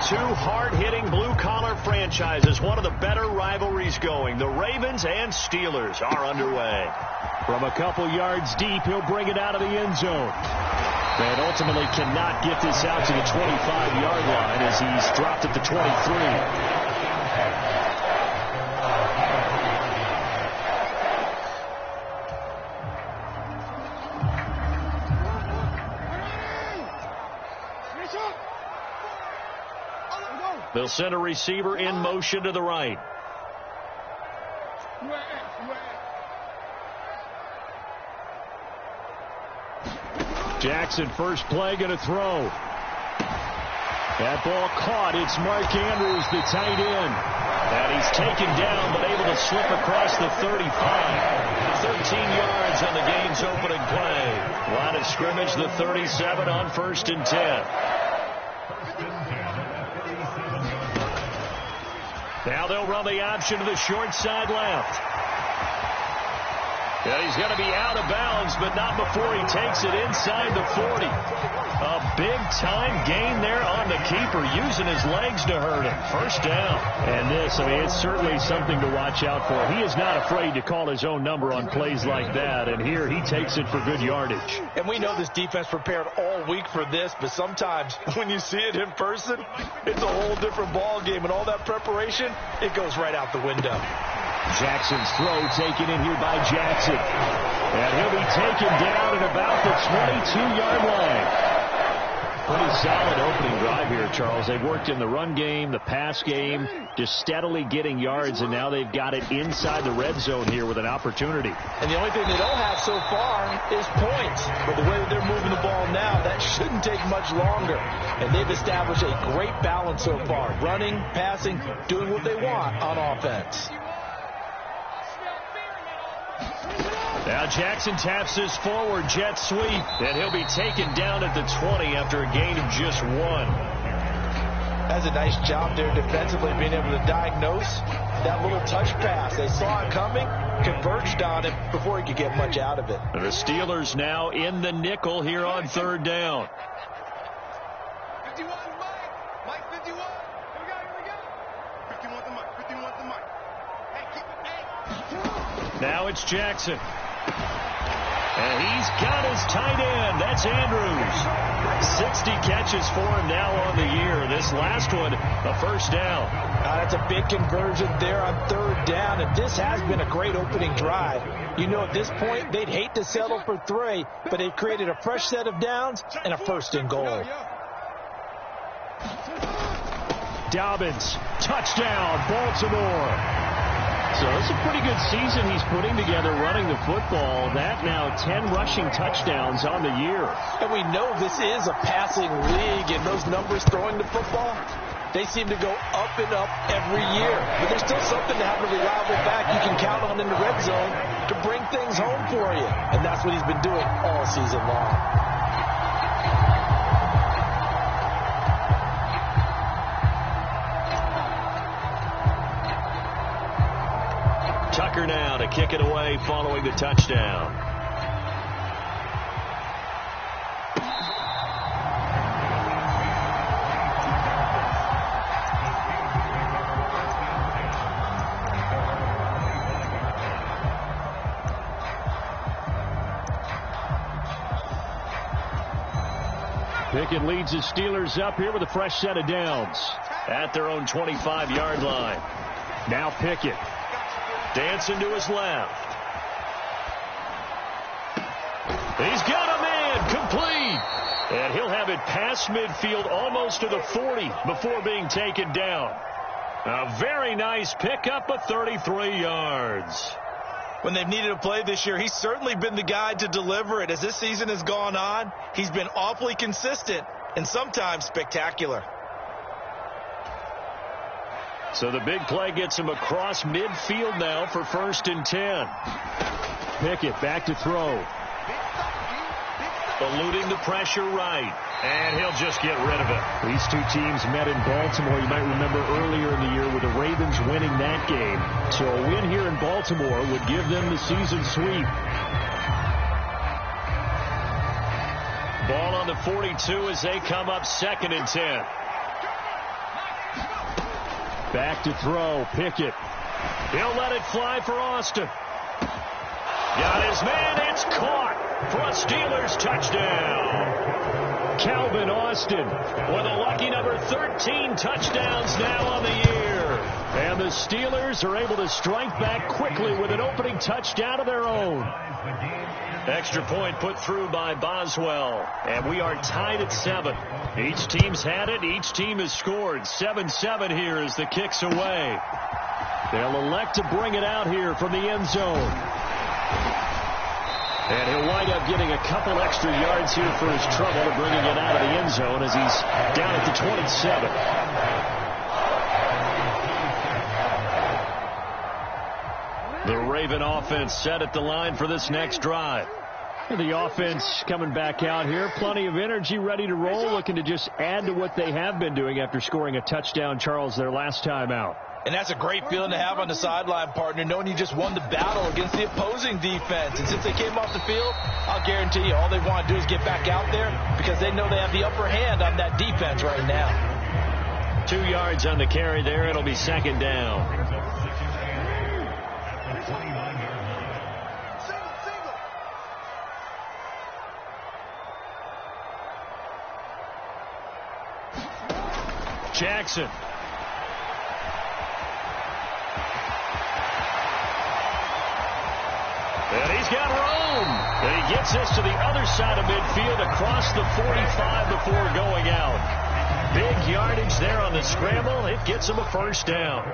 Two hard-hitting blue-collar franchises, one of the better rivalries going. The Ravens and Steelers are underway. From a couple yards deep, he'll bring it out of the end zone. And ultimately cannot get this out to the 25-yard line as he's dropped at the 23. They'll send a receiver in motion to the right. Jackson, first play, going to throw. That ball caught. It's Mark Andrews, the tight end. And he's taken down, but able to slip across the 35. 13 yards on the game's opening play. Line of scrimmage, the 37 on 1st and 10. Now they'll run the option to the short side left. Yeah, he's going to be out of bounds, but not before he takes it inside the 40. A big-time gain there on the keeper, using his legs to hurt him. First down. And this, I mean, it's certainly something to watch out for. He is not afraid to call his own number on plays like that, and here he takes it for good yardage. And we know this defense prepared all week for this, but sometimes when you see it in person, it's a whole different ball game, and all that preparation, it goes right out the window. Jackson's throw taken in here by Jackson. And he'll be taken down at about the 22-yard line. Pretty solid opening drive here, Charles. They've worked in the run game, the pass game, just steadily getting yards, and now they've got it inside the red zone here with an opportunity. And the only thing they don't have so far is points. But the way that they're moving the ball now, that shouldn't take much longer. And they've established a great balance so far. Running, passing, doing what they want on offense. Now Jackson taps his forward jet sweep, and he'll be taken down at the 20 after a gain of just 1. That's a nice job there defensively, being able to diagnose that little touch pass. They saw it coming, converged on it before he could get much out of it. And the Steelers now in the nickel here on 3rd down. 51, Mike 51. Here we go. 51 to Mike. 51 to Mike. Hey, keep it. Hey. Now it's Jackson. And he's got his tight end. That's Andrews. 60 catches for him now on the year. This last one, a first down. That's a big conversion there on 3rd down, and this has been a great opening drive. You know, at this point, they'd hate to settle for 3, but they've created a fresh set of downs and a 1st and goal. Dobbins, touchdown, Baltimore. So it's a pretty good season he's putting together running the football. That now 10 rushing touchdowns on the year. And we know this is a passing league, and those numbers throwing the football, they seem to go up and up every year. But there's still something to having a reliable back you can count on in the red zone to bring things home for you. And that's what he's been doing all season long. Tucker now to kick it away following the touchdown. Pickett leads the Steelers up here with a fresh set of downs at their own 25-yard line. Now Pickett. Dancing to his left. He's got a man complete. And he'll have it past midfield almost to the 40 before being taken down. A very nice pickup of 33 yards. When they've needed a play this year, he's certainly been the guy to deliver it. As this season has gone on, he's been awfully consistent and sometimes spectacular. So the big play gets him across midfield now for 1st and 10. Pickett back to throw. Eluding the pressure right. And he'll just get rid of it. These two teams met in Baltimore. You might remember earlier in the year with the Ravens winning that game. So a win here in Baltimore would give them the season sweep. Ball on the 42 as they come up 2nd and 10. Back to throw. Pickett. He'll let it fly for Austin. Got his man. It's caught for a Steelers touchdown. Calvin Austin with a lucky number 13 touchdowns now on the year. And the Steelers are able to strike back quickly with an opening touchdown of their own. Extra point put through by Boswell. And we are tied at 7. Each team's had it. Each team has scored. 7-7 here as the kick's away. They'll elect to bring it out here from the end zone. And he'll wind up getting a couple extra yards here for his trouble of bringing it out of the end zone as he's down at the 27. The Raven offense set at the line for this next drive. And the offense coming back out here. Plenty of energy, ready to roll, looking to just add to what they have been doing after scoring a touchdown, Charles, their last time out. And that's a great feeling to have on the sideline, partner, knowing you just won the battle against the opposing defense. And since they came off the field, I'll guarantee you all they want to do is get back out there because they know they have the upper hand on that defense right now. 2 yards on the carry there. It'll be second down. Jackson. And he's got room. And he gets this to the other side of midfield across the 45 before going out. Big yardage there on the scramble. It gets him a first down.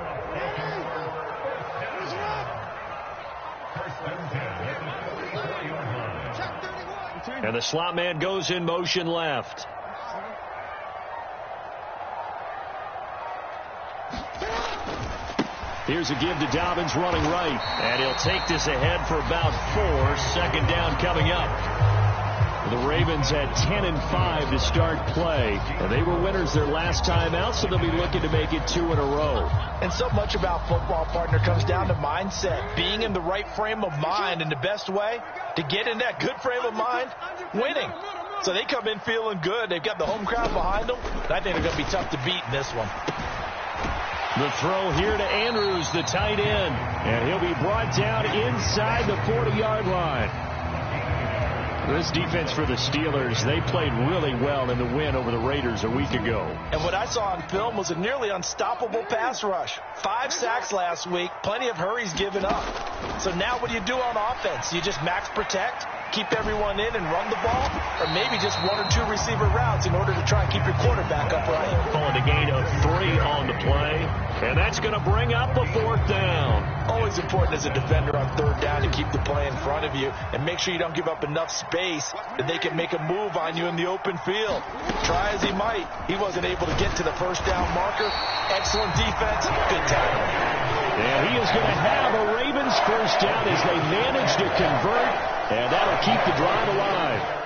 And the slot man goes in motion left. Here's a give to Dobbins running right. And he'll take this ahead for about 4. Second down coming up. The Ravens had 10-5 to start play. And they were winners their last time out, so they'll be looking to make it 2 in a row. And so much about football, partner, comes down to mindset. Being in the right frame of mind, and the best way to get in that good frame of mind, winning. So they come in feeling good. They've got the home crowd behind them. I think they're going to be tough to beat in this one. The throw here to Andrews, the tight end. And he'll be brought down inside the 40-yard line. This defense for the Steelers, they played really well in the win over the Raiders a week ago. And what I saw on film was a nearly unstoppable pass rush. 5 sacks last week, plenty of hurries given up. So now what do you do on offense? You just max protect, keep everyone in and run the ball, or maybe just 1 or 2 receiver routes in order to try and keep your quarterback upright. Calling a gain of 3 on the play, and that's going to bring up a 4th down. Always important as a defender on 3rd down to keep the play in front of you and make sure you don't give up enough space that they can make a move on you in the open field. Try as he might, he wasn't able to get to the 1st down marker. Excellent defense, good tackle. And he is going to have a Ravens 1st down as they manage to convert, and that'll keep the drive alive.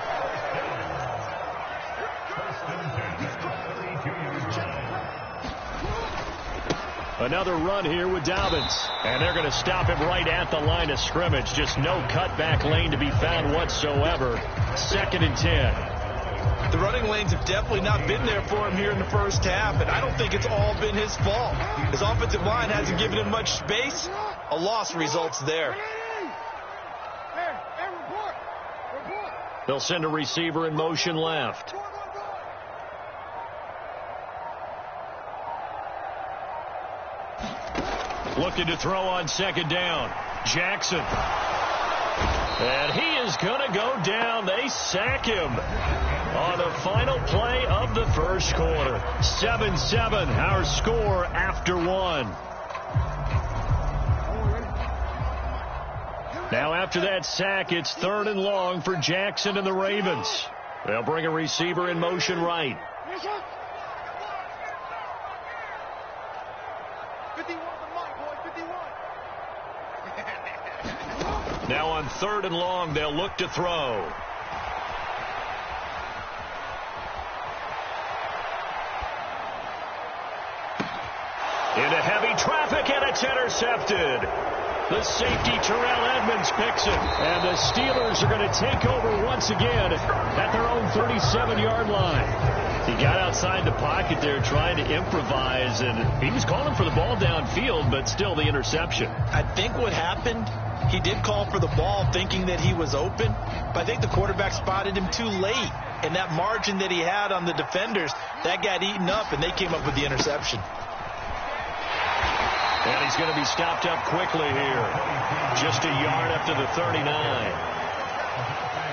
Another run here with Dobbins. And they're going to stop him right at the line of scrimmage. Just no cutback lane to be found whatsoever. 2nd and 10. The running lanes have definitely not been there for him here in the first half, and I don't think it's all been his fault. His offensive line hasn't given him much space. A loss results there. They'll send a receiver in motion left. Looking to throw on 2nd down. Jackson. And he is going to go down. They sack him on the final play of the 1st quarter. 7-7, our score after 1. Now after that sack, it's 3rd and long for Jackson and the Ravens. They'll bring a receiver in motion right. Now on 3rd and long, they'll look to throw. Into heavy traffic, and it's intercepted. The safety, Terrell Edmonds, picks it. And the Steelers are going to take over once again at their own 37-yard line. He got outside the pocket there trying to improvise, and he was calling for the ball downfield, but still the interception. I think what happened, he did call for the ball thinking that he was open, but I think the quarterback spotted him too late. And that margin that he had on the defenders, that got eaten up, and they came up with the interception. And he's going to be stopped up quickly here. Just a yard after the 39.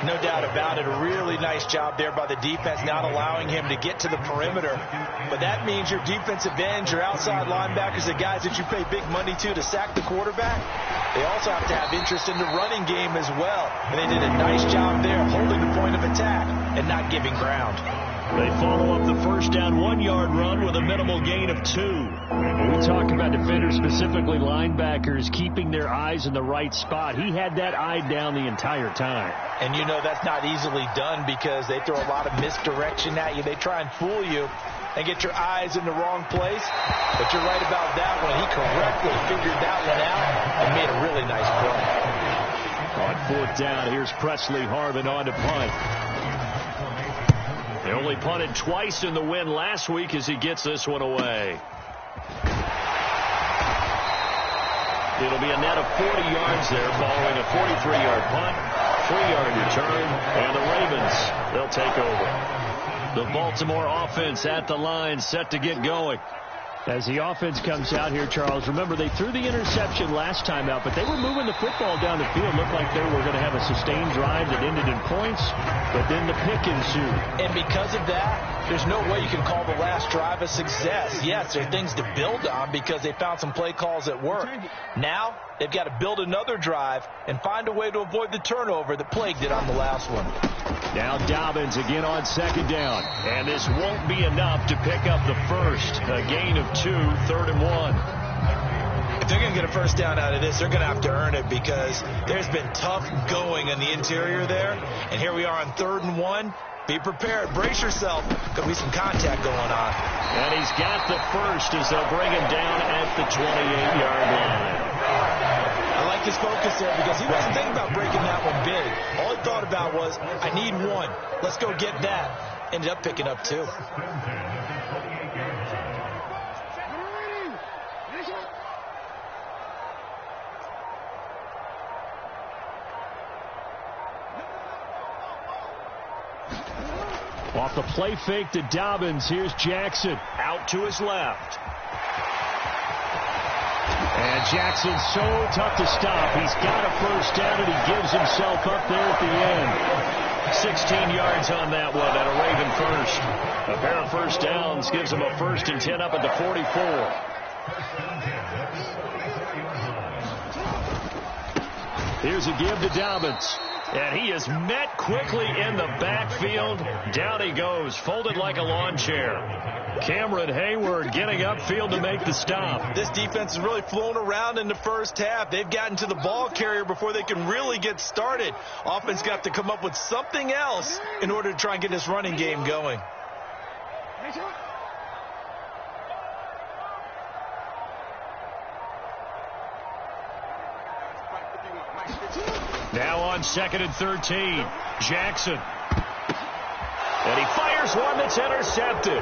No doubt about it. A really nice job there by the defense, not allowing him to get to the perimeter. But that means your defensive ends, your outside linebackers, the guys that you pay big money to sack the quarterback, they also have to have interest in the running game as well. And they did a nice job there holding the point of attack and not giving ground. They follow up the first down 1-yard run with a minimal gain of 2. When we talk about defenders, specifically linebackers, keeping their eyes in the right spot, he had that eye down the entire time. And you know that's not easily done because they throw a lot of misdirection at you. They try and fool you and get your eyes in the wrong place. But you're right about that one. He correctly figured that one out and made a really nice play. On 4th down, here's Presley Harvin on to punt. They only punted twice in the win last week as he gets this one away. It'll be a net of 40 yards there following a 43-yard punt, 3-yard return, and the Ravens, they'll take over. The Baltimore offense at the line, set to get going. As the offense comes out here, Charles, remember they threw the interception last time out, but they were moving the football down the field. Looked like they were going to have a sustained drive that ended in points, but then the pick ensued. And because of that, there's no way you can call the last drive a success. Yes, there are things to build on because they found some play calls that work. Now, they've got to build another drive and find a way to avoid the turnover that plagued it on the last one. Now Dobbins again on 2nd down. And this won't be enough to pick up the first. A gain of 2, 3rd and 1. If they're going to get a first down out of this, they're going to have to earn it because there's been tough going in the interior there. And here we are on 3rd and 1. Be prepared. Brace yourself. Going to be some contact going on. And he's got the first as they'll bring him down at the 28-yard line. I like his focus there because he wasn't thinking about breaking that one big. All he thought about was, I need 1. Let's go get that. Ended up picking up 2. Off the play fake to Dobbins, here's Jackson out to his left. And Jackson's so tough to stop. He's got a first down, and he gives himself up there at the end. 16 yards on that one, and a Raven first. A pair of first downs gives him a 1st and 10 up at the 44. Here's a give to Dobbins. And he is met quickly in the backfield. Down he goes, folded like a lawn chair. Cameron Hayward getting upfield to make the stop. This defense is really flown around in the first half. They've gotten to the ball carrier before they can really get started. Offense got to come up with something else in order to try and get this running game going. Now on 2nd and 13, Jackson. And he fires one that's intercepted.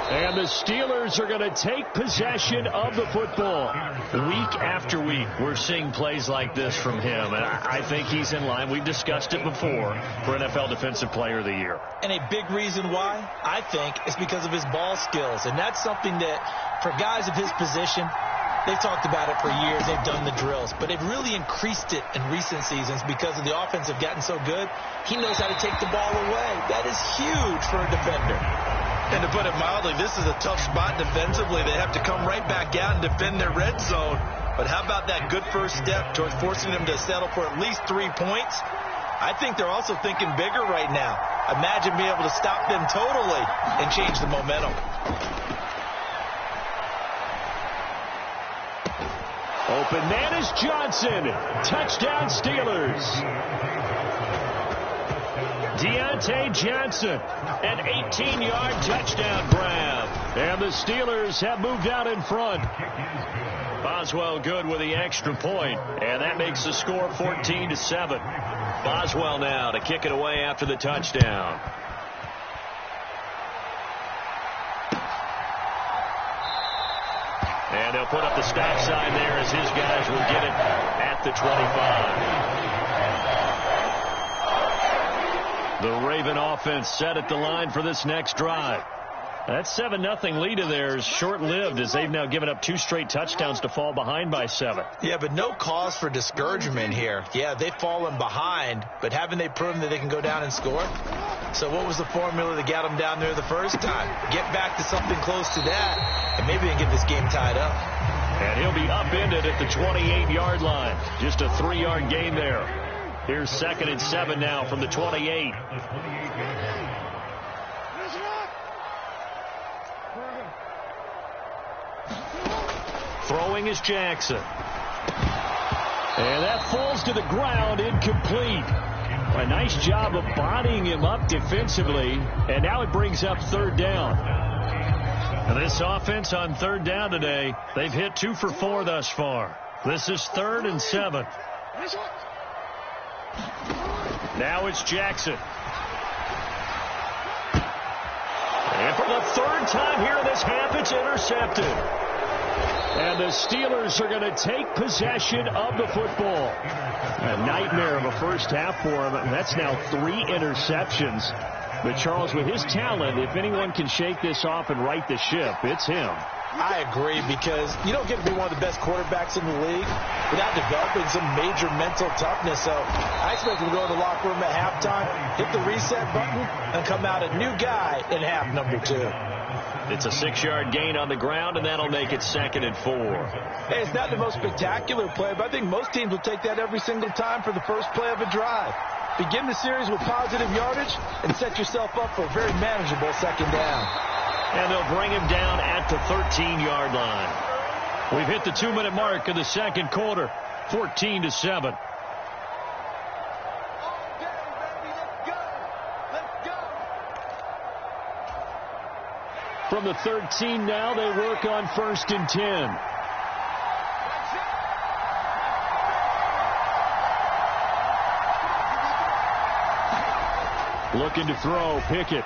And the Steelers are going to take possession of the football. Week after week, we're seeing plays like this from him. And I think he's in line. We've discussed it before for NFL Defensive Player of the Year. And a big reason why, I think, is because of his ball skills. And that's something that, for guys of his position, they've talked about it for years. They've done the drills. But they've really increased it in recent seasons because of the offense have gotten so good. He knows how to take the ball away. That is huge for a defender. And to put it mildly, this is a tough spot defensively. They have to come right back out and defend their red zone. But how about that good first step towards forcing them to settle for at least 3 points? I think they're also thinking bigger right now. Imagine being able to stop them totally and change the momentum. Open man is Johnson. Touchdown Steelers. Deontay Johnson, an 18-yard touchdown grab. And the Steelers have moved out in front. Boswell good with the extra point, and that makes the score 14-7. Boswell now to kick it away after the touchdown. And they'll put up the stop sign there as his guys will get it at the 25. The Raven offense set at the line for this next drive. That 7-0 lead of theirs short-lived as they've now given up 2 straight touchdowns to fall behind by 7. Yeah, but no cause for discouragement here. Yeah, they've fallen behind, but haven't they proven that they can go down and score? So what was the formula that got them down there the first time? Get back to something close to that, and maybe they can get this game tied up. And he'll be upended at the 28-yard line. Just a 3-yard gain there. Here's 2nd and 7 now from the 28. Throwing is Jackson. And that falls to the ground, incomplete. A nice job of bodying him up defensively, and now it brings up 3rd down. And this offense on 3rd down today, they've hit 2 for 4 thus far. This is 3rd and 7. Now it's Jackson. And for the 3rd time here in this half, it's intercepted. And the Steelers are going to take possession of the football. A nightmare of a first half for him. That's now 3 interceptions. But Charles, with his talent, if anyone can shake this off and right the ship, it's him. I agree, because you don't get to be one of the best quarterbacks in the league without developing some major mental toughness. So I expect him to go to the locker room at halftime, hit the reset button, and come out a new guy in half number 2. It's a 6-yard gain on the ground, and that'll make it 2nd and 4. Hey, it's not the most spectacular play, but I think most teams will take that every single time for the first play of a drive. Begin the series with positive yardage and set yourself up for a very manageable 2nd down. And they'll bring him down at the 13-yard line. We've hit the 2-minute mark of the 2nd quarter, 14-7. From the 13 now, they work on 1st and 10. Looking to throw, Pickett.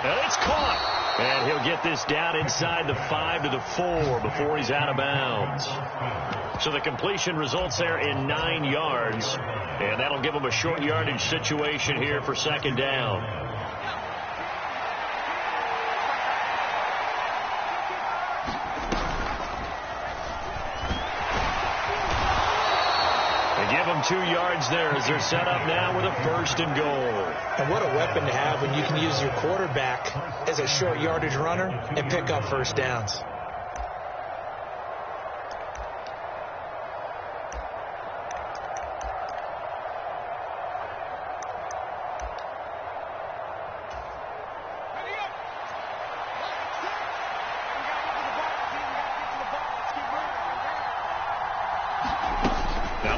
And it's caught. And he'll get this down inside the 5 to the 4 before he's out of bounds. So the completion results there in 9 yards. And that'll give him a short yardage situation here for 2nd down. Give them 2 yards there as they're set up now with a 1st and goal. And what a weapon to have when you can use your quarterback as a short yardage runner and pick up 1st downs.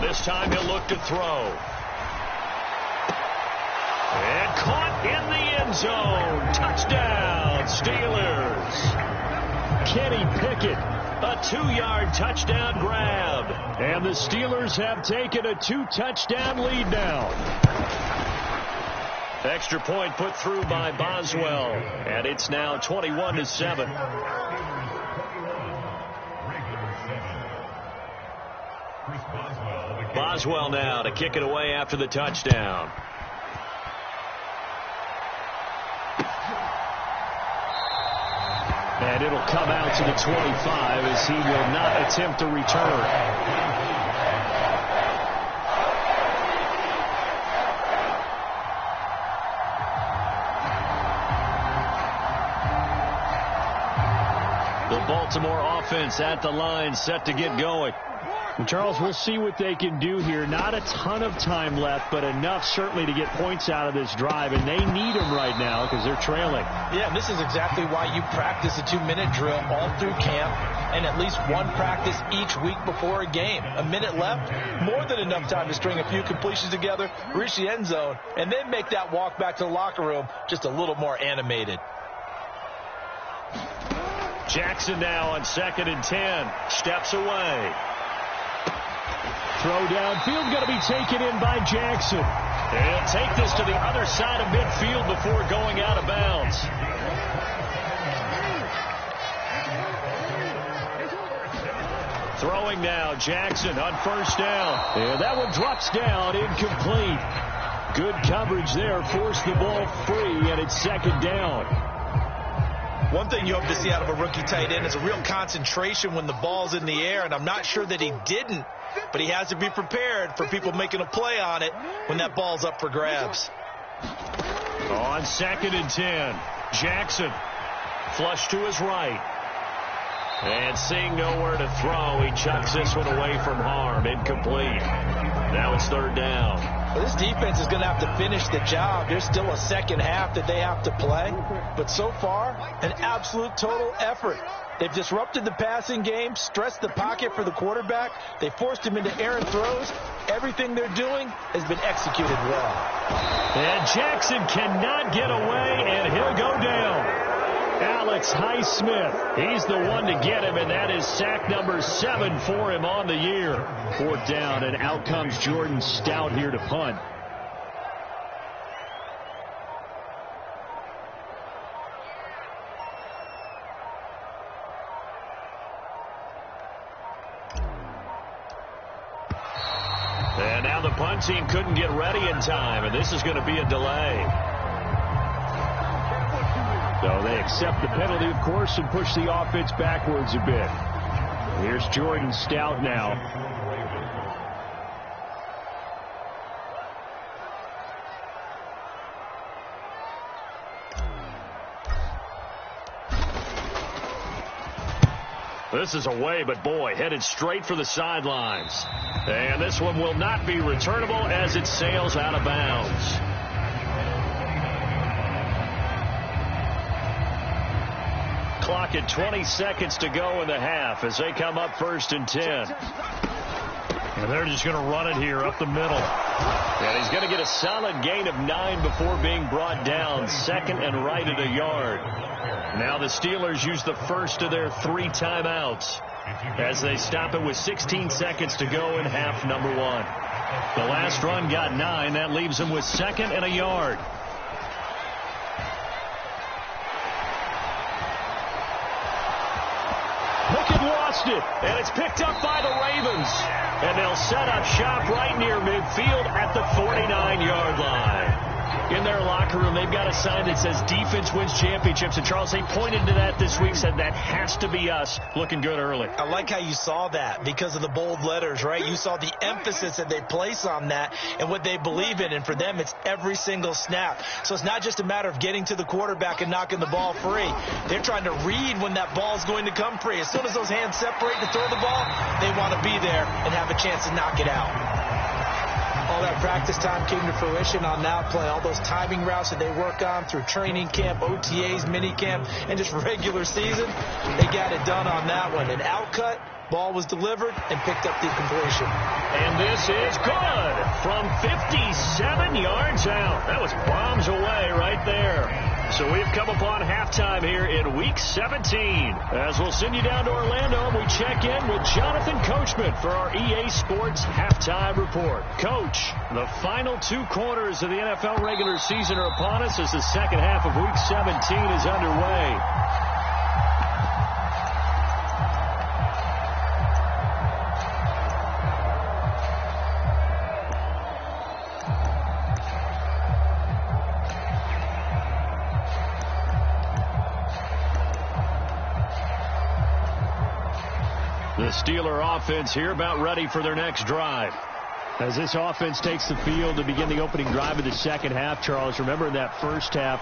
This time he'll look to throw. And caught in the end zone. Touchdown, Steelers. Kenny Pickett, a 2-yard touchdown grab. And the Steelers have taken a 2-touchdown lead now. Extra point put through by Boswell. And it's now 21-7. Boswell now to kick it away after the touchdown. And it'll come out to the 25 as he will not attempt to return. The Baltimore offense at the line, set to get going. And Charles, we'll see what they can do here. Not a ton of time left, but enough certainly to get points out of this drive, and they need them right now because they're trailing. Yeah, this is exactly why you practice a 2-minute drill all through camp and at least one practice each week before a game. A minute left, more than enough time to string a few completions together, reach the end zone, and then make that walk back to the locker room just a little more animated. Jackson now on 2nd and 10. Steps away. Throw downfield going to be taken in by Jackson. He'll take this to the other side of midfield before going out of bounds. Throwing now, Jackson on first down. And that one drops down, incomplete. Good coverage there, forced the ball free, and it's second down. One thing you hope to see out of a rookie tight end is a real concentration when the ball's in the air, and I'm not sure that he didn't, but he has to be prepared for people making a play on it when that ball's up for grabs. On 2nd and 10, Jackson flush to his right. And seeing nowhere to throw, he chucks this one away from harm. Incomplete. Now it's third down. Well, this defense is going to have to finish the job. There's still a second half that they have to play. But so far, an absolute total effort. They've disrupted the passing game, stressed the pocket for the quarterback. They forced him into errant throws. Everything they're doing has been executed well. And Jackson cannot get away, and he'll go down. Alex Highsmith, he's the one to get him, and that is sack number 7 for him on the year. 4th down, and out comes Jordan Stout here to punt. And now the punt team couldn't get ready in time, and this is going to be a delay. So they accept the penalty, of course, and push the offense backwards a bit. Here's Jordan Stout now. This is away, but boy, headed straight for the sidelines. And this one will not be returnable as it sails out of bounds. Clock at 20 seconds to go in the half as they come up 1st and 10. And they're just going to run it here up the middle. And he's going to get a solid gain of 9 before being brought down. 2nd and right at a yard. Now the Steelers use the first of their 3 timeouts as they stop it with 16 seconds to go in half number 1. The last run got 9. That leaves them with 2nd and a yard. Lost it, and it's picked up by the Ravens. And they'll set up shop right near midfield at the 49-yard line. In their locker room, they've got a sign that says defense wins championships. And Charles, they pointed to that this week, said that has to be us. Looking good early. I like how you saw that because of the bold letters, right? You saw the emphasis that they place on that and what they believe in. And for them, it's every single snap. So it's not just a matter of getting to the quarterback and knocking the ball free. They're trying to read when that ball is going to come free. As soon as those hands separate to throw the ball, they want to be there and have a chance to knock it out. All that practice time came to fruition on that play. All those timing routes that they work on through training camp, OTAs, mini camp, and just regular season, they got it done on that one. An outcut, ball was delivered, and picked up the completion. And this is good from 57 yards out. That was bombs away right there. So we've come upon halftime here in Week 17. As we'll send you down to Orlando, and we check in with Jonathan Coachman for our EA Sports Halftime Report. Coach, the final 2 quarters of the NFL regular season are upon us as the second half of Week 17 is underway. The Steeler offense here about ready for their next drive. As this offense takes the field to begin the opening drive of the second half, Charles, remember in that first half,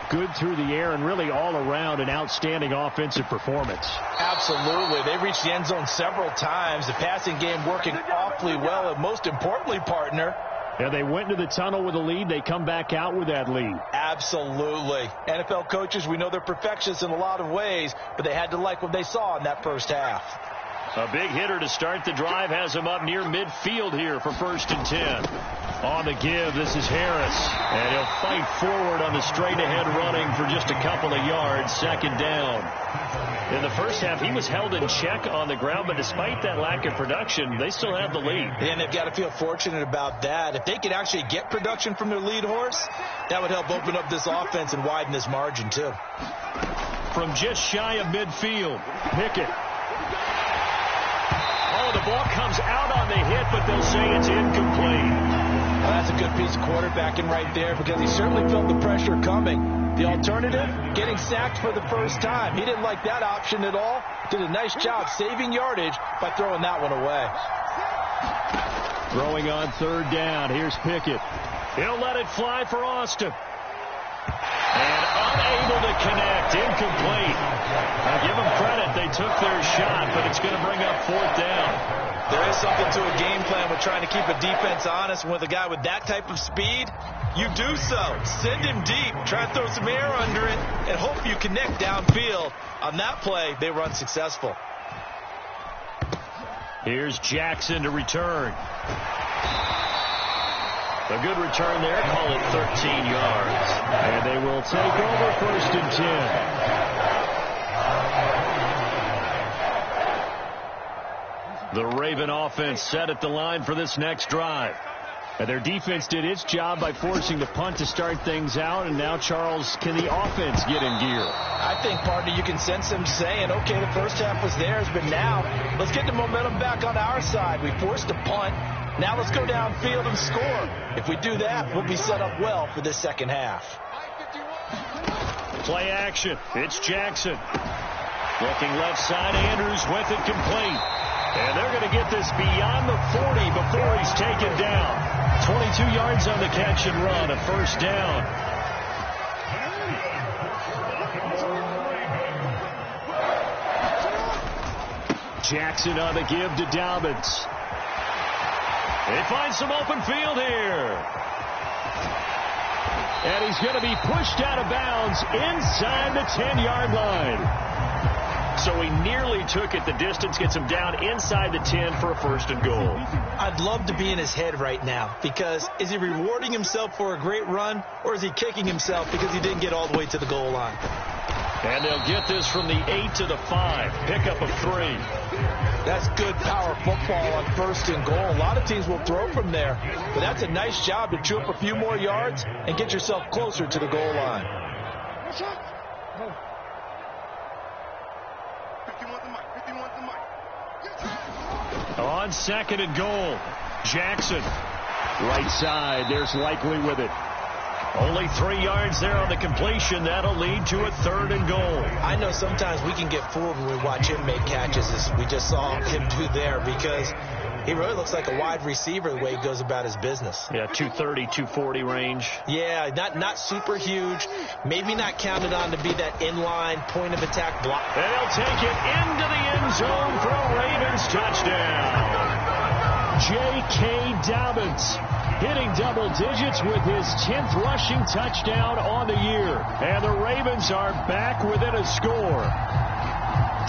good through the air and really all around an outstanding offensive performance. Absolutely. They reached the end zone several times. The passing game working awfully well, and most importantly, partner, yeah, they went into the tunnel with a lead. They come back out with that lead. Absolutely. NFL coaches, we know they're perfectionists in a lot of ways, but they had to like what they saw in that first half. A big hitter to start the drive has him up near midfield here for 1st and 10. On the give, this is Harris. And he'll fight forward on the straight-ahead running for just a couple of yards. 2nd down. In the first half, he was held in check on the ground, but despite that lack of production, they still have the lead. And they've got to feel fortunate about that. If they could actually get production from their lead horse, that would help open up this offense and widen this margin, too. From just shy of midfield, Pickett. Oh, the ball comes out on the hit, but they'll say it's incomplete. Well, that's a good piece of quarterbacking right there because he certainly felt the pressure coming. The alternative, getting sacked for the first time. He didn't like that option at all. Did a nice job saving yardage by throwing that one away. Throwing on 3rd down. Here's Pickett. He'll let it fly for Austin. And unable to connect. Incomplete. Now give them credit. They took their shot, but it's going to bring up 4th down. There is something to a game plan with trying to keep a defense honest. With a guy with that type of speed, you do so. Send him deep. Try to throw some air under it and hope you connect downfield. On that play, they were unsuccessful. Here's Jackson to return. A good return there. Call it 13 yards. And they will take over 1st and 10. The Raven offense set at the line for this next drive. And their defense did its job by forcing the punt to start things out. And now, Charles, can the offense get in gear? I think, partner, you can sense them saying, okay, the first half was theirs, but now let's get the momentum back on our side. We forced a punt. Now let's go downfield and score. If we do that, we'll be set up well for this second half. Play action. It's Jackson. Looking left side, Andrews with it complete. And they're going to get this beyond the 40 before he's taken down. 22 yards on the catch and run, a 1st down. Jackson on the give to Dobbins. They find some open field here. And he's going to be pushed out of bounds inside the 10-yard line. So he nearly took it the distance, gets him down inside the 10 for a 1st and goal. I'd love to be in his head right now because is he rewarding himself for a great run or is he kicking himself because he didn't get all the way to the goal line? And they'll get this from the 8 to the 5. Pickup of 3. That's good power football on 1st and goal. A lot of teams will throw from there, but that's a nice job to chew up a few more yards and get yourself closer to the goal line. On 2nd and goal, Jackson. Right side, there's Likely with it. Only 3 yards there on the completion. That'll lead to a 3rd and goal. I know sometimes we can get fooled when we watch him make catches, as we just saw him do there, because he really looks like a wide receiver the way he goes about his business. Yeah, 230, 240 range. Yeah, not super huge. Maybe not counted on to be that inline point of attack block. They'll take it into the end zone for a Ravens touchdown. J.K. Dobbins hitting double digits with his 10th rushing touchdown on the year. And the Ravens are back within a score.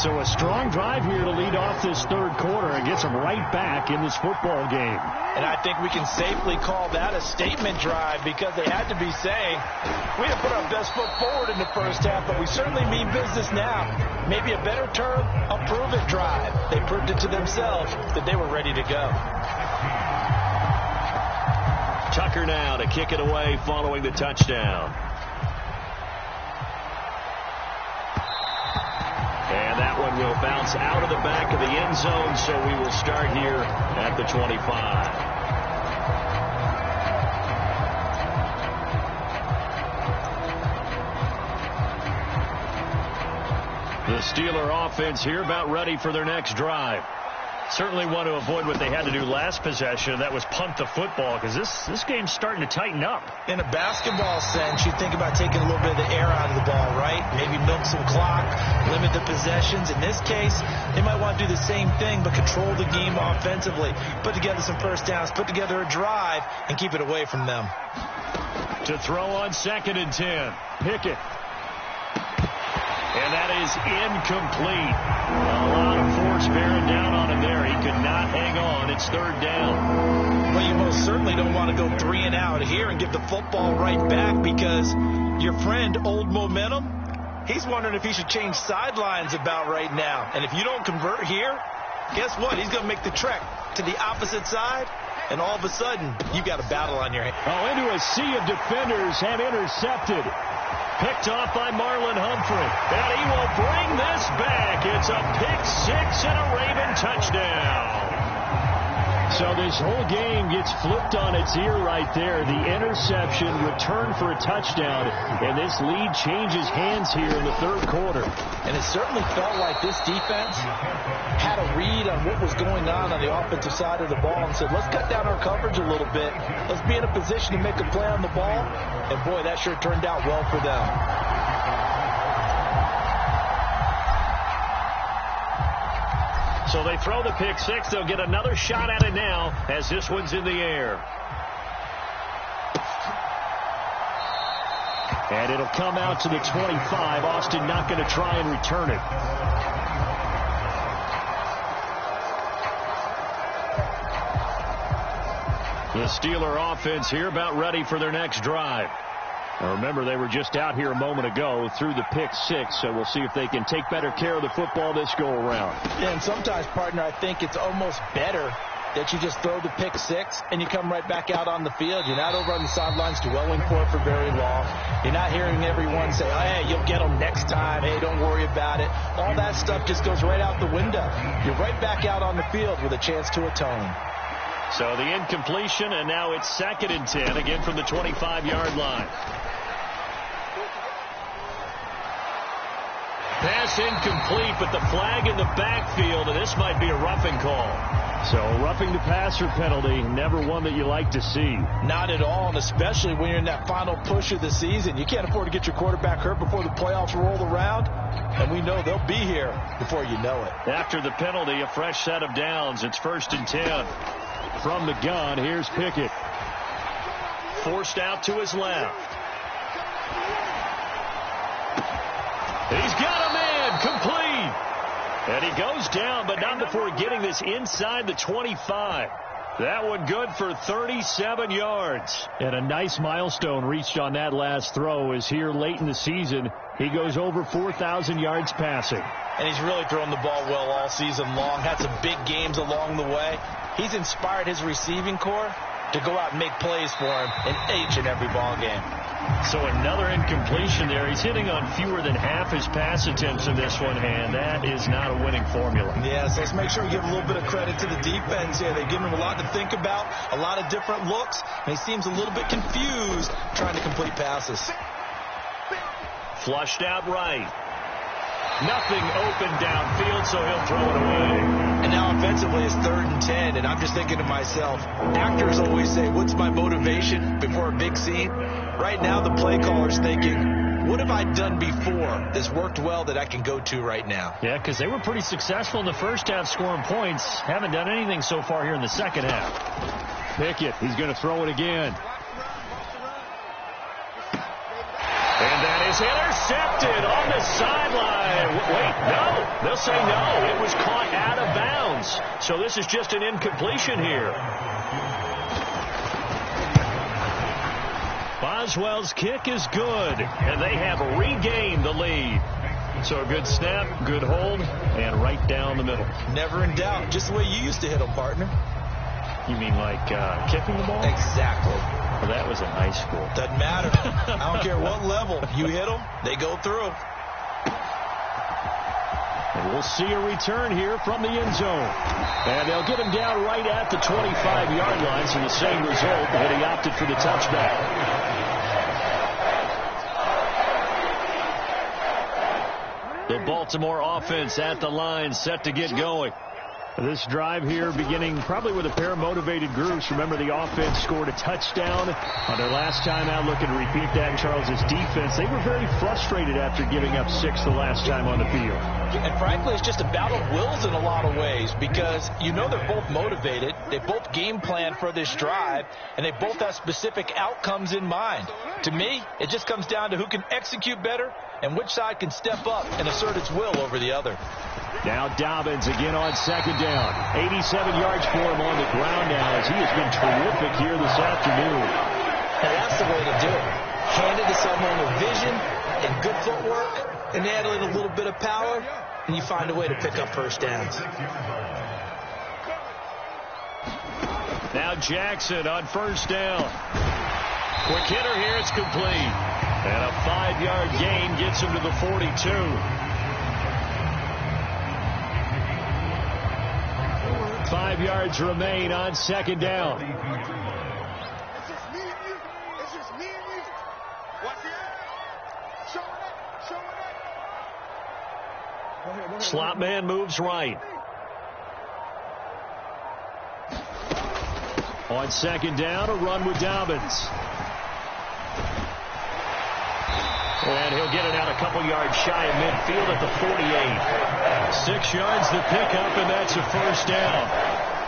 So a strong drive here to lead off this 3rd quarter and gets them right back in this football game. And I think we can safely call that a statement drive because they had to be saying, we have put our best foot forward in the first half, but we certainly mean business now. Maybe a better term, a prove-it drive. They proved it to themselves that they were ready to go. Tucker now to kick it away following the touchdown. And that one will bounce out of the back of the end zone, so we will start here at the 25. The Steeler offense here about ready for their next drive. Certainly want to avoid what they had to do last possession. That was punt the football because this game's starting to tighten up. In a basketball sense, you think about taking a little bit of the air out of the ball, right? Maybe milk some clock, limit the possessions. In this case, they might want to do the same thing but control the game offensively. Put together some first downs, put together a drive, and keep it away from them. To throw on 2nd and 10. Pickett. And that that is incomplete. A lot of force bearing down on him there. He could not hang on. It's third down. Well, you most certainly don't want to go 3 and out here and give the football right back, because your friend, Old Momentum, he's wondering if he should change sidelines about right now. And if you don't convert here, guess what? He's going to make the trek to the opposite side, and all of a sudden, you've got a battle on your hands. Oh, into a sea of defenders and intercepted. Picked off by Marlon Humphrey. And he will bring this back. It's a pick six and a Raven touchdown. So this whole game gets flipped on its ear right there. The interception, return for a touchdown, and this lead changes hands here in the third quarter. And it certainly felt like this defense had a read on what was going on the offensive side of the ball and said, let's cut down our coverage a little bit. Let's be in a position to make a play on the ball. And, boy, that sure turned out well for them. So they throw the pick six. They'll get another shot at it now as this one's in the air. And it'll come out to the 25. Austin not going to try and return it. The Steeler offense here about ready for their next drive. Now remember, they were just out here a moment ago through the pick six, so we'll see if they can take better care of the football this go around. Yeah, and sometimes, partner, I think it's almost better that you just throw the pick six and you come right back out on the field. You're not over on the sidelines dwelling for it for very long. You're not hearing everyone say, oh, hey, you'll get them next time. Hey, don't worry about it. All that stuff just goes right out the window. You're right back out on the field with a chance to atone. So the incompletion, and now it's 2nd and 10, again from the 25-yard line. Pass incomplete, but the flag in the backfield, and this might be a roughing call. So roughing the passer penalty, never one that you like to see. Not at all, and especially when you're in that final push of the season. You can't afford to get your quarterback hurt before the playoffs roll around, and we know they'll be here before you know it. After the penalty, a fresh set of downs. It's 1st and 10. From the gun, here's Pickett. Forced out to his left. He's got a man, complete. And he goes down, but not before getting this inside the 25. That one good for 37 yards. And a nice milestone reached on that last throw is here late in the season. He goes over 4,000 yards passing. And he's really thrown the ball well all season long. Had some big games along the way. He's inspired his receiving corps to go out and make plays for him in each and every ball game. So another incompletion there. He's hitting on fewer than half his pass attempts in this one, and that is not a winning formula. Yeah, so let's make sure we give a little bit of credit to the defense here. They've given him a lot to think about, a lot of different looks, and he seems a little bit confused trying to complete passes. Flushed out right. Nothing open downfield, so he'll throw it away. And now offensively it's 3rd and 10, and I'm just thinking to myself, actors always say, what's my motivation before a big scene? Right now the play caller's thinking, what have I done before that's worked well that I can go to right now? Yeah, because they were pretty successful in the first half scoring points. Haven't done anything so far here in the second half. Pickett, he's going to throw it again. And that is intercepted on the sideline. Wait, no. They'll say no. It was caught out of bounds. So this is just an incompletion here. Boswell's kick is good, and they have regained the lead. So a good snap, good hold, and right down the middle. Never in doubt. Just the way you used to hit them, partner. You mean like kicking the ball? Exactly. Well, that was in high school. Doesn't matter. I don't care what level. You hit them, they go through. And we'll see a return here from the end zone. And they'll get him down right at the 25-yard line, so the same result, but he opted for the touchback. The Baltimore offense at the line, set to get going. This drive here beginning probably with a pair of motivated groups. Remember, the offense scored a touchdown on their last time out. Looking to repeat that in Charles's defense. They were very frustrated after giving up 6 the last time on the field. And frankly, it's just a battle of wills in a lot of ways because you know they're both motivated. They both game plan for this drive, and they both have specific outcomes in mind. To me, it just comes down to who can execute better and which side can step up and assert its will over the other. Now Dobbins again on second down. 87 yards for him on the ground now as he has been terrific here this afternoon. And that's the way to do it. Hand it to someone with vision and good footwork, and add a little bit of power, and you find a way to pick up first downs. Now Jackson on first down. Quick hitter here, it's complete. And a 5-yard gain gets him to the 42. 5 yards remain on second down. It's just me and you. It's just me and you. Watch it. Show it up. Slot man moves right. On second down, a run with Dobbins. And he'll get it out a couple yards shy of midfield at the 48. 6 yards to pick up, and that's a first down.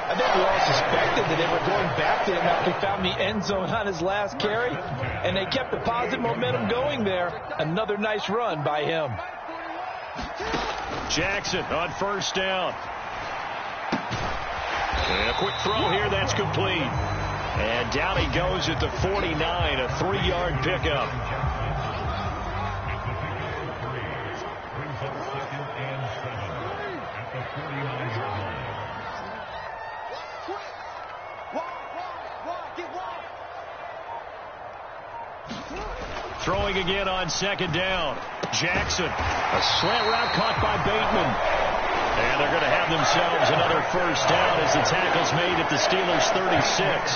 I think we all suspected that they were going back to him after he found the end zone on his last carry, and they kept the positive momentum going there. Another nice run by him. Jackson on first down. And a quick throw here, that's complete. And down he goes at the 49, a 3-yard pickup. Throwing again on second down. Jackson, a slant route caught by Bateman. And they're going to have themselves another first down as the tackle's made at the Steelers' 36.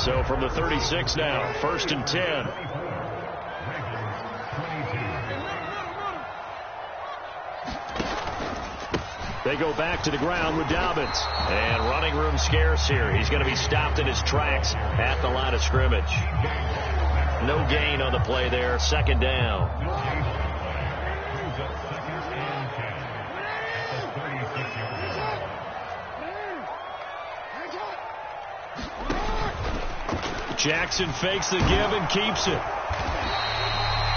So from the 36 now, 1st and 10. They go back to the ground with Dobbins. And running room scarce here. He's going to be stopped in his tracks at the line of scrimmage. No gain on the play there. Second down. Jackson fakes the give and keeps it.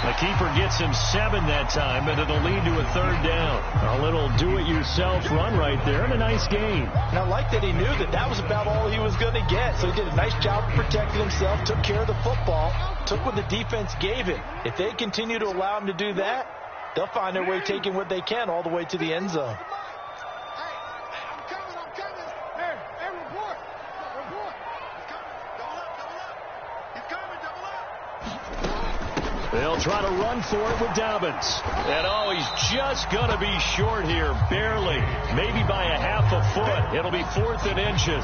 The keeper gets him 7 that time, but it'll lead to a third down. A little do-it-yourself run right there, and a nice gain. And I like that he knew that that was about all he was going to get. So he did a nice job of protecting himself, took care of the football, took what the defense gave him. If they continue to allow him to do that, they'll find their way taking what they can all the way to the end zone. They'll try to run for it with Dobbins. And oh, he's just going to be short here, barely. Maybe by a half a foot. It'll be 4th and inches.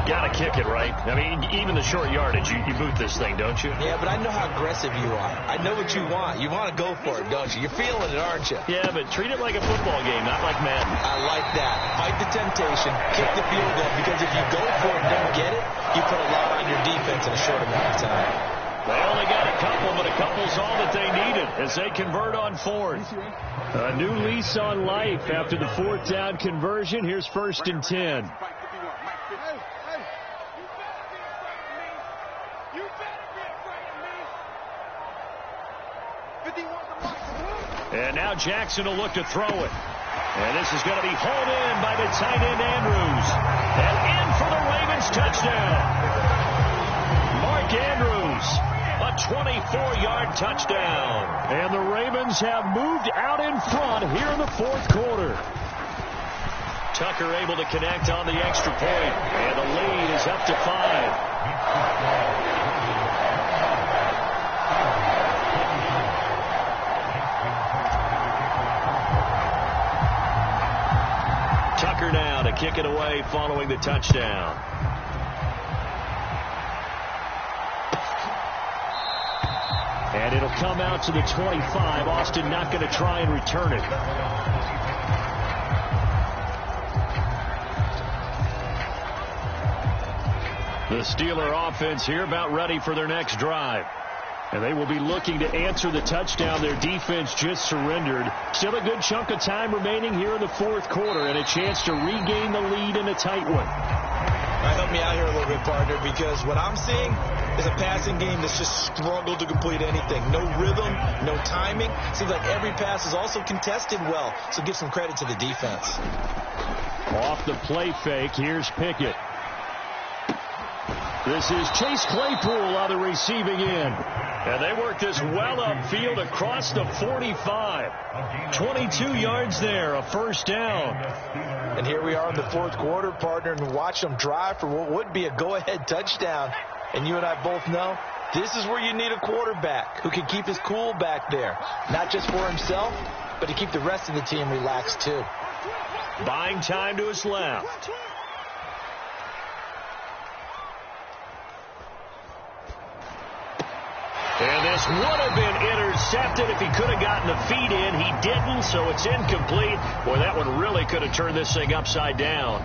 Got to kick it, right? I mean, even the short yardage, you boot this thing, don't you? Yeah, but I know how aggressive you are. I know what you want. You want to go for it, don't you? You're feeling it, aren't you? Yeah, but treat it like a football game, not like Madden. I like that. Fight the temptation. Kick the field goal, because if you go for it and don't get it, you put a lot on your defense in a short amount of time. They only got a couple, but a couple's all that they needed as they convert on 4th. A new lease on life after the 4th down conversion. Here's 1st and 10. And now Jackson will look to throw it. And this is going to be hauled in by the tight end Andrews. And in for the Ravens touchdown. Mark Andrews, a 24-yard touchdown. And the Ravens have moved out in front here in the 4th quarter. Tucker able to connect on the extra point. And the lead is up to 5. Tucker now to kick it away following the touchdown. And it'll come out to the 25. Austin not going to try and return it. The Steeler offense here about ready for their next drive. And they will be looking to answer the touchdown their defense just surrendered. Still a good chunk of time remaining here in the fourth quarter and a chance to regain the lead in a tight one. Help me out here a little bit, partner, because what I'm seeing is a passing game that's just struggled to complete anything. No rhythm, no timing. Seems like every pass is also contested well, so give some credit to the defense. Off the play fake, here's Pickett. This is Chase Claypool on the receiving end. And they work this well upfield across the 45. 22 yards there, a first down. And here we are in the fourth quarter, partner, and watch them drive for what would be a go-ahead touchdown. And you and I both know this is where you need a quarterback who can keep his cool back there. Not just for himself, but to keep the rest of the team relaxed too. Buying time to his left. And this would have been intercepted if he could have gotten the feet in. He didn't, so it's incomplete. Boy, that one really could have turned this thing upside down.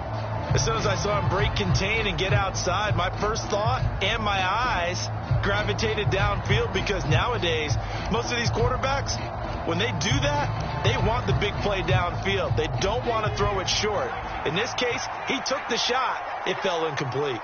As soon as I saw him break contain and get outside, my first thought and my eyes gravitated downfield, because nowadays, most of these quarterbacks, when they do that, they want the big play downfield. They don't want to throw it short. In this case, he took the shot. It fell incomplete.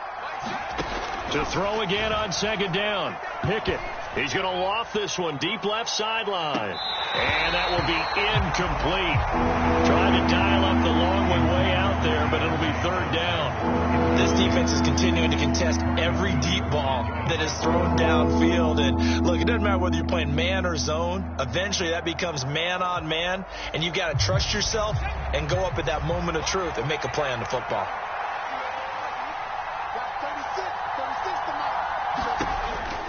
To throw again on second down. Pickett. He's going to loft this one deep left sideline. And that will be incomplete. Trying to dial up the long one way out there, but it'll be third down. This defense is continuing to contest every deep ball that is thrown downfield. And look, it doesn't matter whether you're playing man or zone. Eventually that becomes man on man. And you've got to trust yourself and go up at that moment of truth and make a play on the football.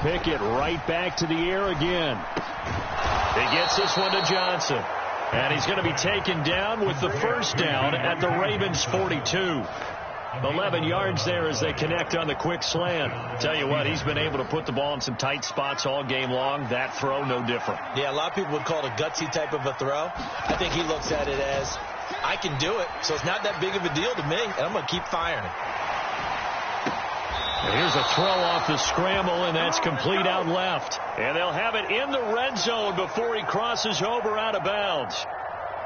Pickett right back to the air again. He gets this one to Johnson. And he's going to be taken down with the first down at the Ravens' 42. 11 yards there as they connect on the quick slant. Tell you what, he's been able to put the ball in some tight spots all game long. That throw, no different. Yeah, a lot of people would call it a gutsy type of a throw. I think he looks at it as, I can do it, so it's not that big of a deal to me, and I'm going to keep firing. And here's a throw off the scramble, and that's complete out left. And they'll have it in the red zone before he crosses over out of bounds.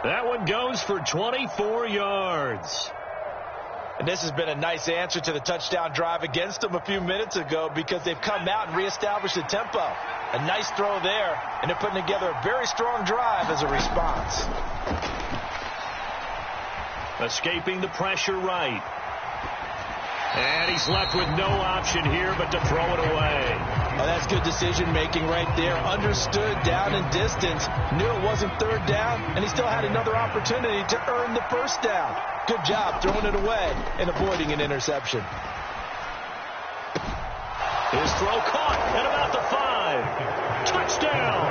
That one goes for 24 yards. And this has been a nice answer to the touchdown drive against them a few minutes ago, because they've come out and reestablished the tempo. A nice throw there, and they're putting together a very strong drive as a response. Escaping the pressure right. And he's left with no option here but to throw it away. Oh, that's good decision-making right there. Understood down and distance. Knew it wasn't third down, and he still had another opportunity to earn the first down. Good job throwing it away and avoiding an interception. His throw caught at about the 5. Touchdown!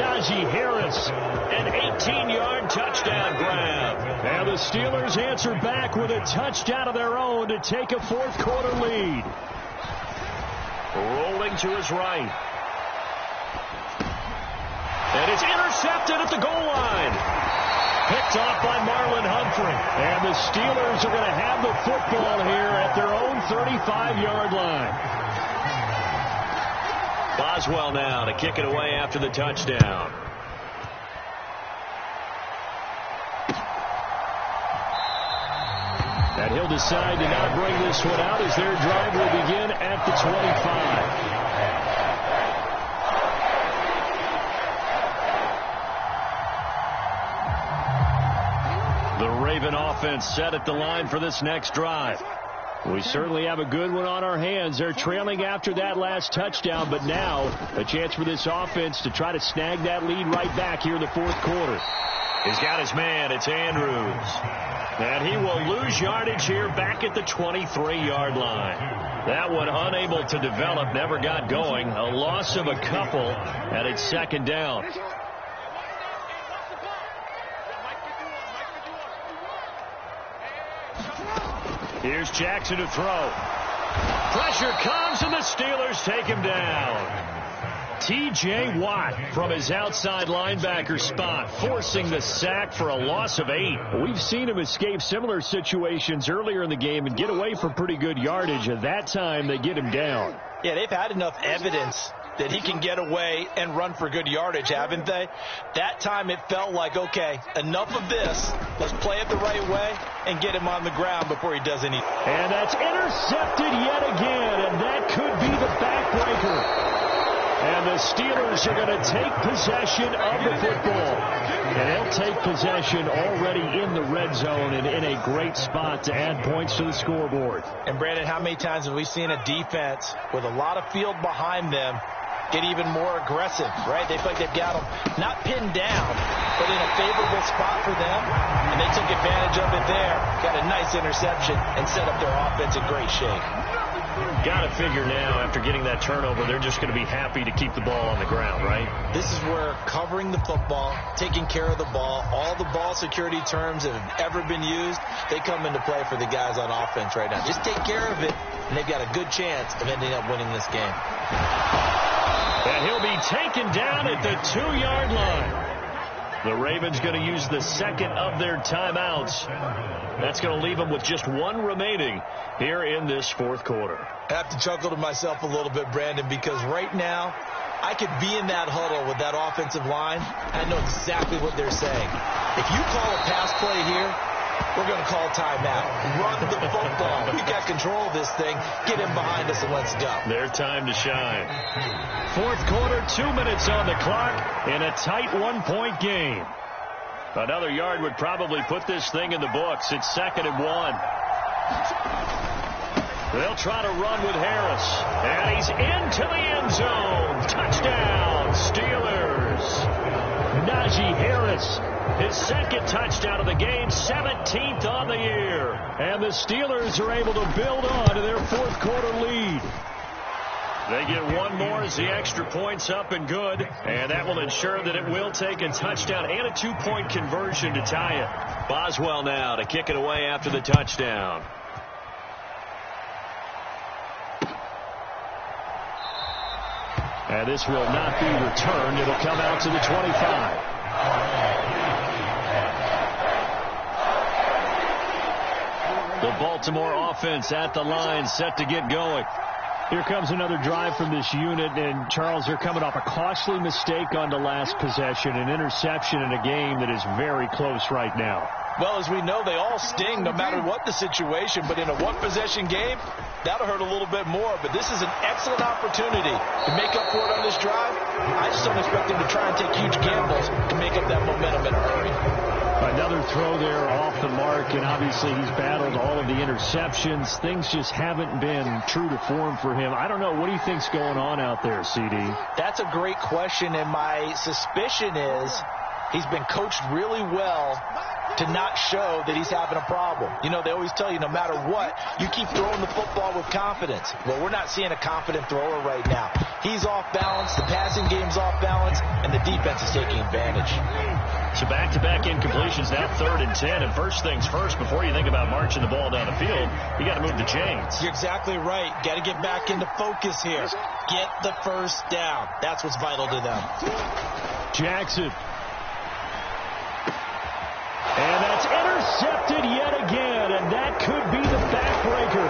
Najee Harris, an 18-yard touchdown grab. And the Steelers answer back with a touchdown of their own to take a fourth-quarter lead. Rolling to his right. And it's intercepted at the goal line. Picked off by Marlon Humphrey. And the Steelers are going to have the football here at their own 35-yard line. Boswell now to kick it away after the touchdown. And he'll decide to not bring this one out as their drive will begin at the 25. The Raven offense set at the line for this next drive. We certainly have a good one on our hands. They're trailing after that last touchdown, but now a chance for this offense to try to snag that lead right back here in the fourth quarter. He's got his man. It's Andrews. And he will lose yardage here back at the 23-yard line. That one unable to develop, never got going. A loss of a couple, and it's second down. Here's Jackson to throw. Pressure comes, and the Steelers take him down. T.J. Watt from his outside linebacker spot, forcing the sack for a loss of 8. We've seen him escape similar situations earlier in the game and get away for pretty good yardage. At that time, they get him down. Yeah, they've had enough evidence that he can get away and run for good yardage, haven't they? That time it felt like, okay, enough of this. Let's play it the right way and get him on the ground before he does anything. And that's intercepted yet again, and that could be the backbreaker. And the Steelers are going to take possession of the football. And they'll take possession already in the red zone and in a great spot to add points to the scoreboard. And, Brandon, how many times have we seen a defense with a lot of field behind them get even more aggressive, right? They feel like they've got them not pinned down, but in a favorable spot for them, and they took advantage of it there, got a nice interception, and set up their offense in great shape. Got to figure now, after getting that turnover, they're just going to be happy to keep the ball on the ground, right? This is where covering the football, taking care of the ball, all the ball security terms that have ever been used, they come into play for the guys on offense right now. Just take care of it, and they've got a good chance of ending up winning this game. And he'll be taken down at the 2-yard line. The Ravens going to use the second of their timeouts. That's going to leave them with just one remaining here in this fourth quarter. I have to chuckle to myself a little bit, Brandon, because right now I could be in that huddle with that offensive line. I know exactly what they're saying. If you call a pass play here, we're going to call timeout. Run the football. We've got control of this thing. Get him behind us and let's go. Their time to shine. Fourth quarter, 2 minutes on the clock in a tight 1-point game. Another yard would probably put this thing in the books. It's 2nd and 1. They'll try to run with Harris. And he's into the end zone. Touchdown, Steelers. Najee Harris, his second touchdown of the game, 17th on the year. And the Steelers are able to build on to their fourth quarter lead. They get one more as the extra point's up and good. And that will ensure that it will take a touchdown and a 2-point conversion to tie it. Boswell now to kick it away after the touchdown. And this will not be returned. It'll come out to the 25. The Baltimore offense at the line, set to get going. Here comes another drive from this unit, and Charles, they're coming off a costly mistake on the last possession, an interception in a game that is very close right now. Well, as we know, they all sting no matter what the situation, but in a one-possession game, that'll hurt a little bit more. But this is an excellent opportunity to make up for it on this drive. I just don't expect them to try and take huge gambles to make up that momentum in a hurry. Another throw there off the mark, and obviously he's battled all of the interceptions. Things just haven't been true to form for him. I don't know. What do you think's going on out there, CD? That's a great question, and my suspicion is he's been coached really well to not show that he's having a problem. You know, they always tell you no matter what, you keep throwing the football with confidence. Well, we're not seeing a confident thrower right now. He's off balance, the passing game's off balance, and the defense is taking advantage. So back-to-back incompletions, now 3rd and 10. And first things first, before you think about marching the ball down the field, you got to move the chains. You're exactly right. Got to get back into focus here. Get the first down. That's what's vital to them. Jackson. And that's intercepted yet again, and that could be the backbreaker.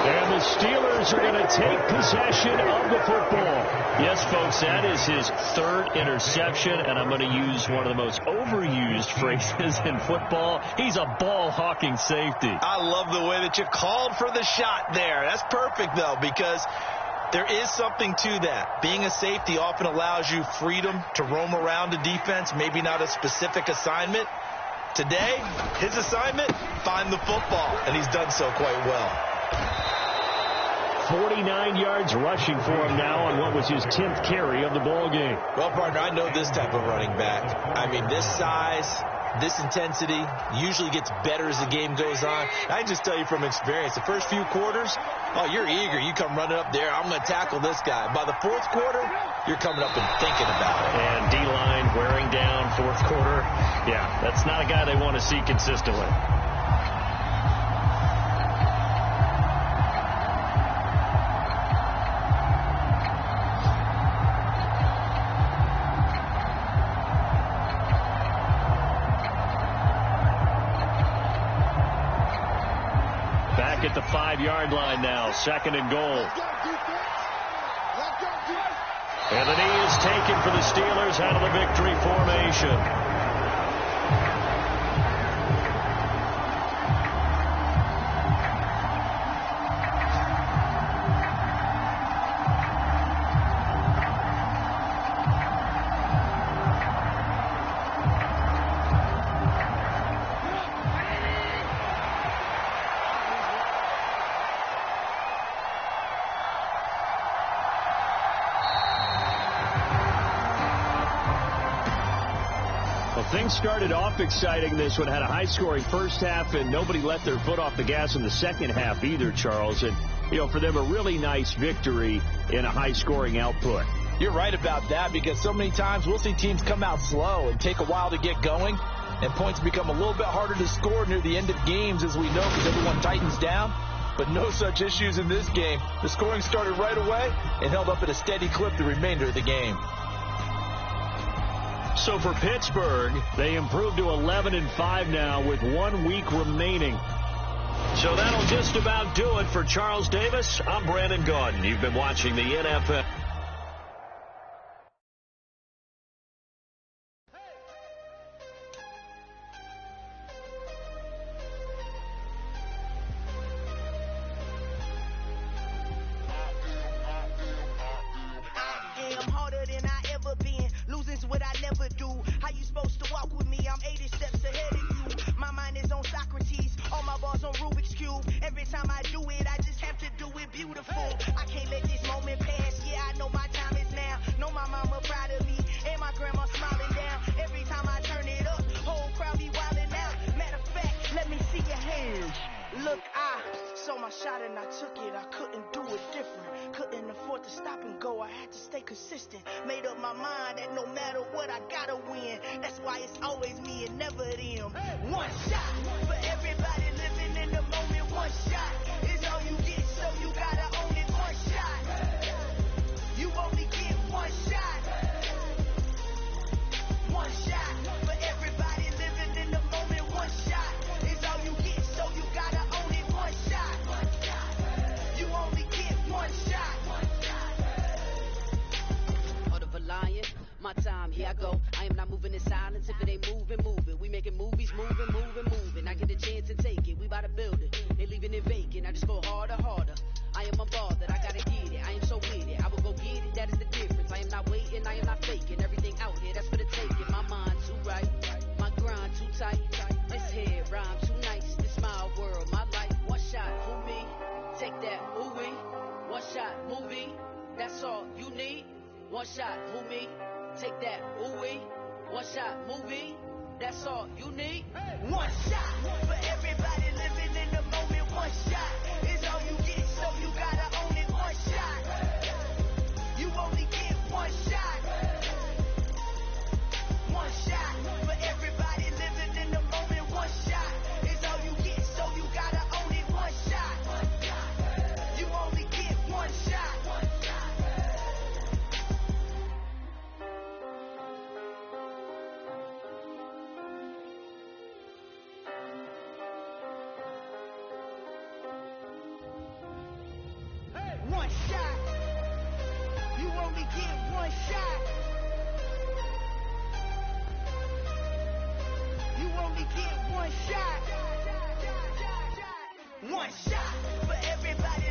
And the Steelers are going to take possession of the football. Yes, folks, that is his 3rd interception, and I'm going to use one of the most overused phrases in football. He's a ball-hawking safety. I love the way that you called for the shot there. That's perfect, though, because there is something to that. Being a safety often allows you freedom to roam around the defense, maybe not a specific assignment. Today, his assignment, find the football, and he's done so quite well. 49 yards rushing for him now on what was his 10th carry of the ball game. Well, partner, I know this type of running back. I mean, this size, this intensity usually gets better as the game goes on. I can just tell you from experience, the first few quarters, oh, you're eager. You come running up there, I'm going to tackle this guy. By the fourth quarter, you're coming up and thinking about it. And D-line wearing down fourth quarter. Yeah, that's not a guy they want to see consistently. back at the 5-yard line now. 2nd and goal. And the knee is taken for the Steelers out of the victory formation. Things started off exciting. This one had a high-scoring first half, and nobody let their foot off the gas in the second half either, Charles. And, for them, a really nice victory in a high-scoring output. You're right about that, because so many times we'll see teams come out slow and take a while to get going, and points become a little bit harder to score near the end of games, as we know, because everyone tightens down. But no such issues in this game. The scoring started right away and held up at a steady clip the remainder of the game. So for Pittsburgh, they improved to 11-5 now with 1 week remaining. So that'll just about do it for Charles Davis. I'm Brandon Gaudin. You've been watching the NFL. One shot. You only get one shot. You only get one shot. One shot for everybody.